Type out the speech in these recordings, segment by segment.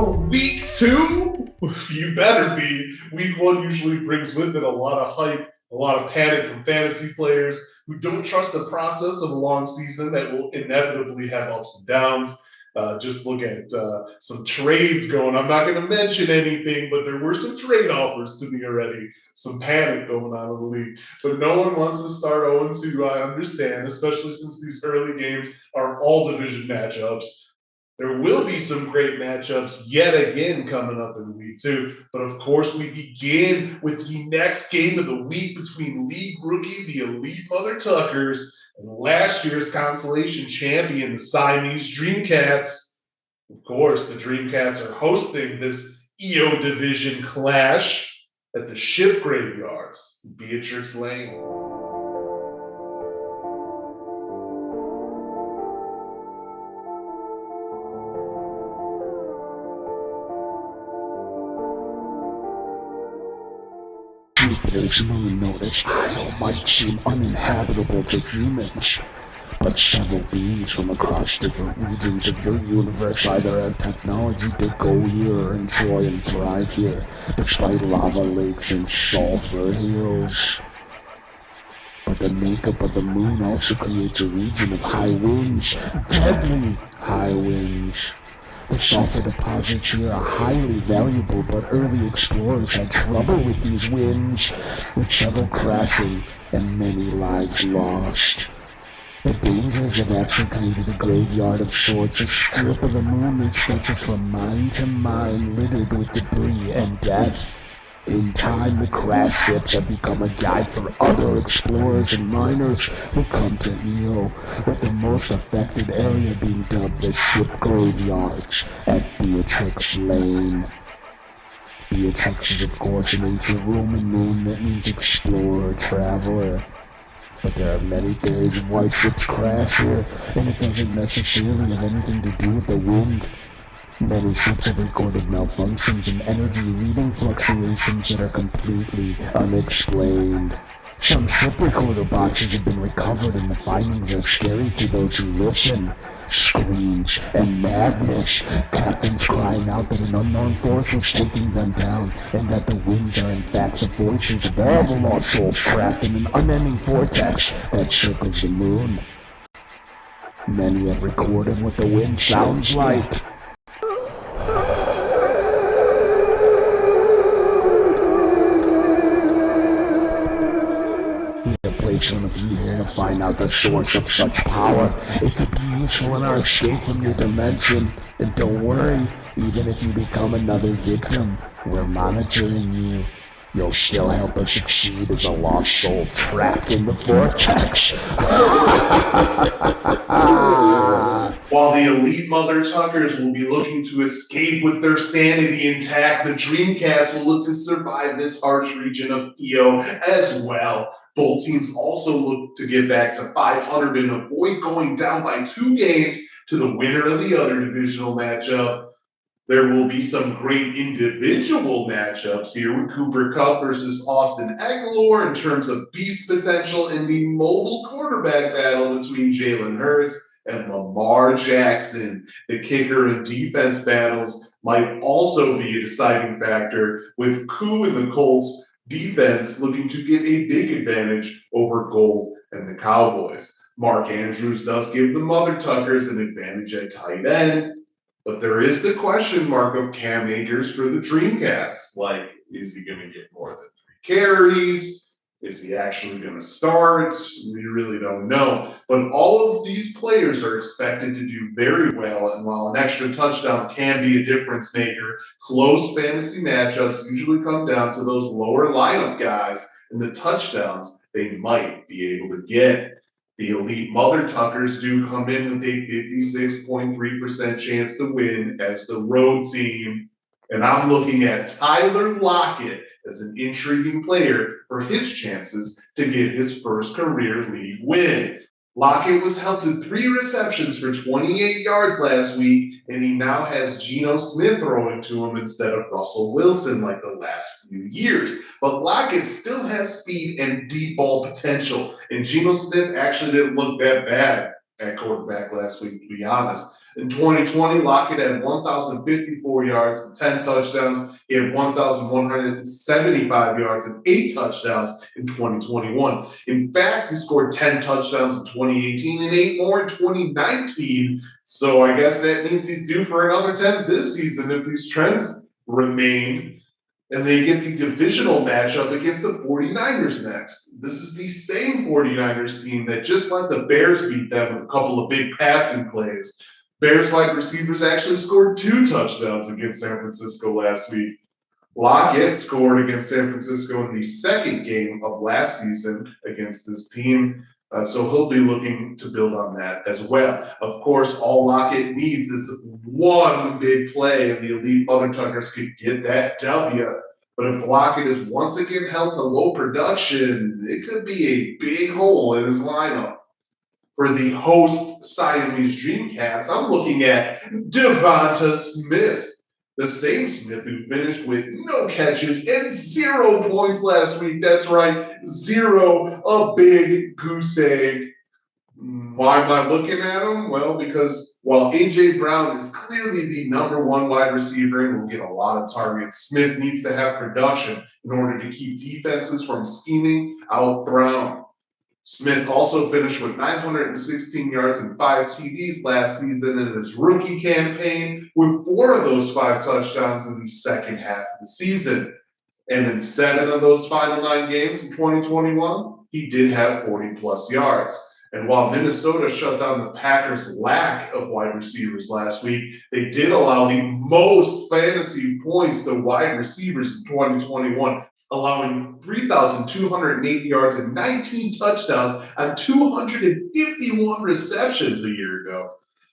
for week 2? You better be. Week 1 usually brings with it a lot of hype, a lot of panic from fantasy players who don't trust the process of a long season that will inevitably have ups and downs. Just look at some trades going. I'm not going to mention anything, but there were some trade offers to me already. Some panic going on in the league. But no one wants to start 0-2, I understand, especially since these early games are all division matchups. There will be some great matchups yet again coming up in week 2. But of course, we begin with the next game of the week between league rookie, the Elite Mother Tuckers, and last year's consolation champion, the Siamese Dreamcats. Of course, the Dreamcats are hosting this EO division clash at the Ship Graveyards, Beatrix Lane. Jupiter's moon known as Io might seem uninhabitable to humans, but several beings from across different regions of your universe either have technology to go here or enjoy and thrive here, despite lava lakes and sulfur hills. But the makeup of the moon also creates a region of high winds, deadly high winds. The sulfur deposits here are highly valuable, but early explorers had trouble with these winds, with several crashing and many lives lost. The dangers have actually created a graveyard of sorts, a strip of the moon that stretches from mine to mine, littered with debris and death. In time, the crash ships have become a guide for other explorers and miners who come to EO, with the most affected area being dubbed the Ship Graveyards at Beatrix Lane. Beatrix is of course an ancient Roman name that means explorer, traveler. But there are many theories of why ships crash here, and it doesn't necessarily have anything to do with the wind. Many ships have recorded malfunctions and energy reading fluctuations that are completely unexplained. Some ship recorder boxes have been recovered and the findings are scary to those who listen. Screams and madness, captains crying out that an unknown force was taking them down, and that the winds are in fact the voices of all the lost souls trapped in an unending vortex that circles the moon. Many have recorded what the wind sounds like. Place one of you here to find out the source of such power. It could be useful in our escape from your dimension. And don't worry, even if you become another victim, we're monitoring you. You'll still help us succeed as a lost soul trapped in the vortex. While the Elite Mother Tuckers will be looking to escape with their sanity intact, the Dreamcats will look to survive this harsh region of EO as well. Both teams also look to get back to 500 and avoid going down by 2 games to the winner of the other divisional matchup. There will be some great individual matchups here with Cooper Kupp versus Austin Eckler in terms of beast potential, in the mobile quarterback battle between Jalen Hurts and Lamar Jackson. The kicker and defense battles might also be a deciding factor, with Koo and the Colts defense looking to get a big advantage over Gold and the Cowboys. Mark Andrews does give the Mother Tuckers an advantage at tight end, but there is the question mark of Cam Akers for the Dreamcats. Like, is he going to get more than 3 carries? Is he actually going to start? We really don't know. But all of these players are expected to do very well, and while an extra touchdown can be a difference maker, close fantasy matchups usually come down to those lower lineup guys and the touchdowns they might be able to get. The Elite Mother Tuckers do come in with a 56.3% chance to win as the road team. And I'm looking at Tyler Lockett as an intriguing player for his chances to get his first career league win. Lockett was held to 3 receptions for 28 yards last week, and he now has Geno Smith throwing to him instead of Russell Wilson like the last few years. But Lockett still has speed and deep ball potential, and Geno Smith actually didn't look that bad at quarterback last week, to be honest. In 2020, Lockett had 1,054 yards and 10 touchdowns. He had 1,175 yards and 8 touchdowns in 2021. In fact, he scored 10 touchdowns in 2018 and 8 more in 2019. So I guess that means he's due for another 10 this season if these trends remain. And they get the divisional matchup against the 49ers next. This is the same 49ers team that just let the Bears beat them with a couple of big passing plays. Bears wide receivers actually scored 2 touchdowns against San Francisco last week. Lockett scored against San Francisco in the second game of last season against this team. So he'll be looking to build on that as well. Of course, all Lockett needs is one big play, and the elite mother tuckers could get that W. But if Lockett is once again held to low production, it could be a big hole in his lineup. For the host Siamese Dreamcats, I'm looking at Devonta Smith. The same Smith who finished with no catches and 0 points last week. That's right, 0, a big goose egg. Why am I looking at him? Well, because while A.J. Brown is clearly the number 1 wide receiver and will get a lot of targets, Smith needs to have production in order to keep defenses from scheming out Brown. Smith also finished with 916 yards and 5 TDs last season in his rookie campaign, with 4 of those 5 touchdowns in the second half of the season. And in 7 of those final 9 games in 2021, he did have 40-plus yards. And while Minnesota shut down the Packers' lack of wide receivers last week, they did allow the most fantasy points to wide receivers in 2021, allowing 3,280 yards and 19 touchdowns on 251 receptions a year ago.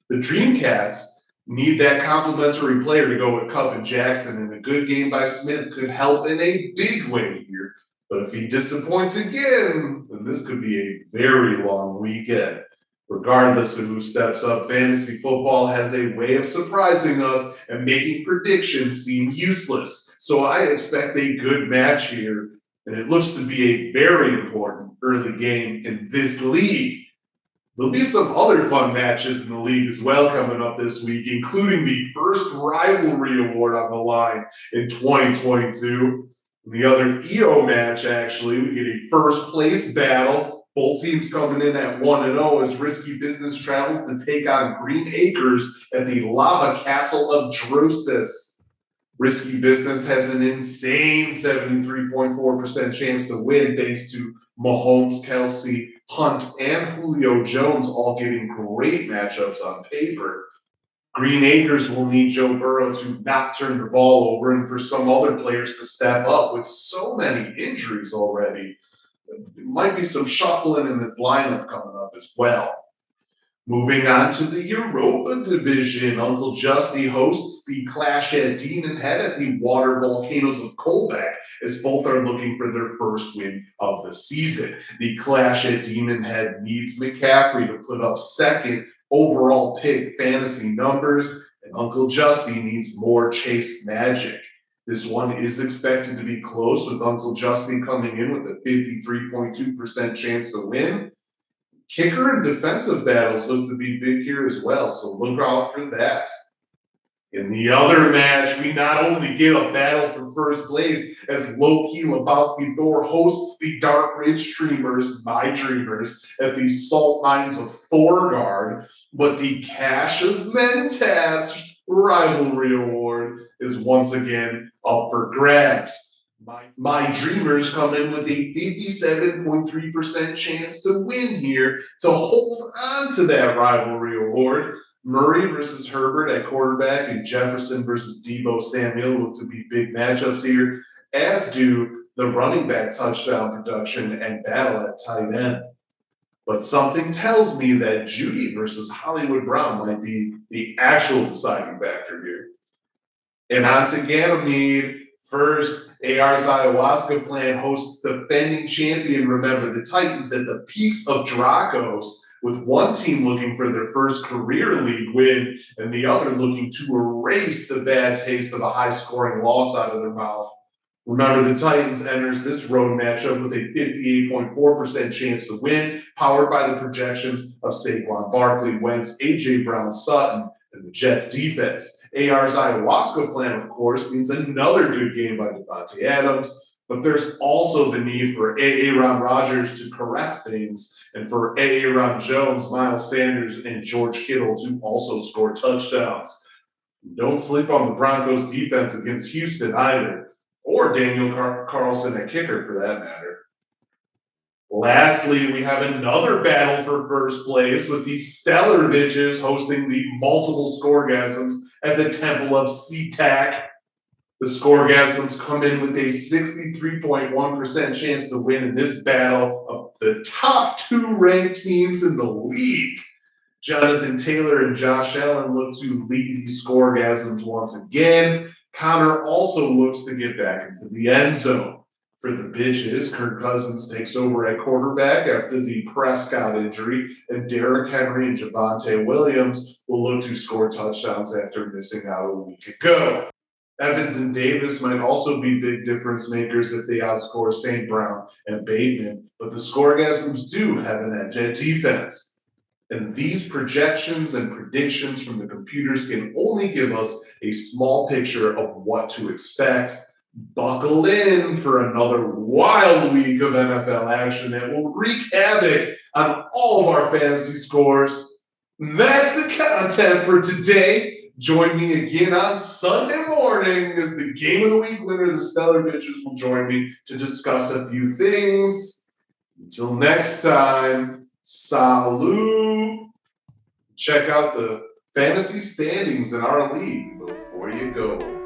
The Dreamcats need that complimentary player to go with Kupp and Jackson, and a good game by Smith could help in a big way here. But if he disappoints again, then this could be a very long weekend. Regardless of who steps up, fantasy football has a way of surprising us and making predictions seem useless. So I expect a good match here, and it looks to be a very important early game in this league. There'll be some other fun matches in the league as well coming up this week, including the first rivalry award on the line in 2022. The other EO match, actually, we get a first-place battle. Both teams coming in at 1-0 as Risky Business travels to take on Green Acres at the Lava Castle of Drusus. Risky Business has an insane 73.4% chance to win thanks to Mahomes, Kelsey, Hunt, and Julio Jones all getting great matchups on paper. Green Acres will need Joe Burrow to not turn the ball over and for some other players to step up with so many injuries already. There might be some shuffling in this lineup coming up as well. Moving on to the Europa Division, Uncle Justy hosts the Clash at Demon Head at the Water Volcanoes of Colbeck, as both are looking for their first win of the season. The Clash at Demon Head needs McCaffrey to put up second overall pick fantasy numbers, and Uncle Justy needs more Chase magic. This one is expected to be close, with Uncle Justy coming in with a 53.2% chance to win. Kicker and defensive battles look to be big here as well, so look out for that. In the other match, we not only get a battle for first place as Loki Lebowski Thor hosts the Dark Ridge Dreamers, my Dreamers, at the Salt Mines of Thorgard, but the Cash of Mentats Rivalry Award is once again up for grabs. My Dreamers come in with a 57.3% chance to win here to hold on to that rivalry award. Murray versus Herbert at quarterback and Jefferson versus Deebo Samuel look to be big matchups here, as do the running back touchdown production and battle at tight end. But something tells me that Judy versus Hollywood Brown might be the actual deciding factor here. And on to Ganymede. First, AR's Ayahuasca plan hosts defending champion, remember, the Titans at the Peaks of Dracos, with one team looking for their first career league win and the other looking to erase the bad taste of a high-scoring loss out of their mouth. Remember, the Titans enters this road matchup with a 58.4% chance to win, powered by the projections of Saquon Barkley, Wentz, A.J. Brown, Sutton, and the Jets defense. AR's ayahuasca plan, of course, means another good game by Devontae Adams, but there's also the need for Aaron Rodgers to correct things and for Aaron Jones, Miles Sanders, and George Kittle to also score touchdowns. Don't sleep on the Broncos defense against Houston either, or Daniel Carlson at kicker for that matter. Lastly, we have another battle for first place with the Stellar Bitches hosting the multiple Scoregasms at the Temple of SeaTac. The Scoregasms come in with a 63.1% chance to win in this battle of the top two ranked teams in the league. Jonathan Taylor and Josh Allen look to lead these Scoregasms once again. Connor also looks to get back into the end zone. For the bitches, Kirk Cousins takes over at quarterback after the Prescott injury, and Derrick Henry and Javonte Williams will look to score touchdowns after missing out a week ago. Evans and Davis might also be big difference makers if they outscore St. Brown and Bateman, but the Scoregasms do have an edge at defense. And these projections and predictions from the computers can only give us a small picture of what to expect. Buckle in for another wild week of NFL action that will wreak havoc on all of our fantasy scores. That's the content for today. Join me again on Sunday morning as the Game of the Week winner, the Stellar Bitches, will join me to discuss a few things. Until next time, salute. Check out the fantasy standings in our league before you go.